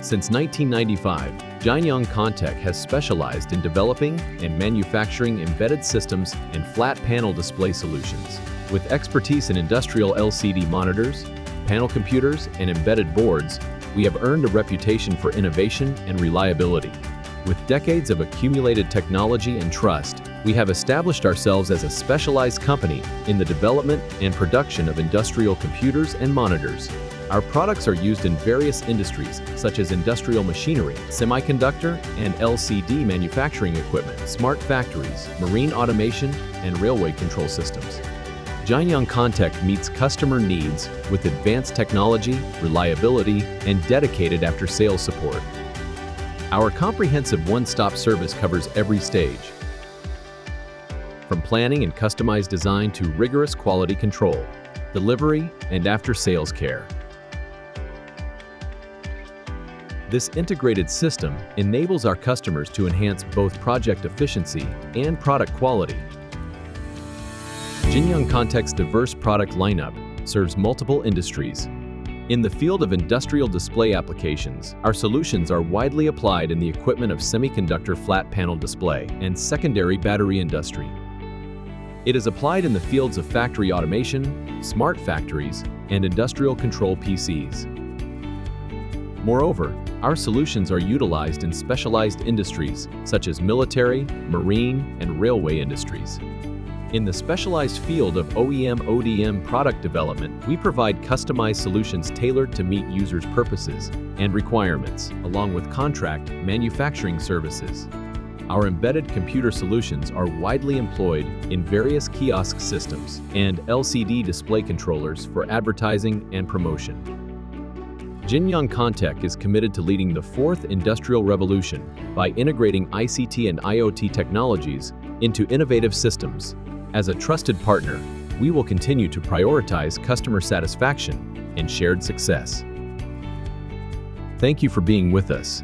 Since 1995, Jinyoung Contech has specialized in developing and manufacturing embedded systems and flat panel display solutions. With expertise in industrial LCD monitors, panel computers, and embedded boards, we have earned a reputation for innovation and reliability. With decades of accumulated technology and trust, we have established ourselves as a specialized company in the development and production of industrial computers and monitors. Our products are used in various industries, such as industrial machinery, semiconductor and LCD manufacturing equipment, smart factories, marine automation, and railway control systems. Jinyoung Contech meets customer needs with advanced technology, reliability, and dedicated after-sales support. Our comprehensive one-stop service covers every stage, from planning and customized design to rigorous quality control, delivery, and after-sales care. This integrated system enables our customers to enhance both project efficiency and product quality. Jinyoung Contech's diverse product lineup serves multiple industries. In the field of industrial display applications, our solutions are widely applied in the equipment of semiconductor flat panel display and secondary battery industry. It is applied in the fields of factory automation, smart factories, and industrial control PCs. Moreover, our solutions are utilized in specialized industries such as military, marine, and railway industries. In the specialized field of OEM/ODM product development, we provide customized solutions tailored to meet users' purposes and requirements, along with contract manufacturing services. Our embedded computer solutions are widely employed in various kiosk systems and LCD display controllers for advertising and promotion. Jinyoung Contech is committed to leading the fourth industrial revolution by integrating ICT and IoT technologies into innovative systems. As a trusted partner, we will continue to prioritize customer satisfaction and shared success. Thank you for being with us.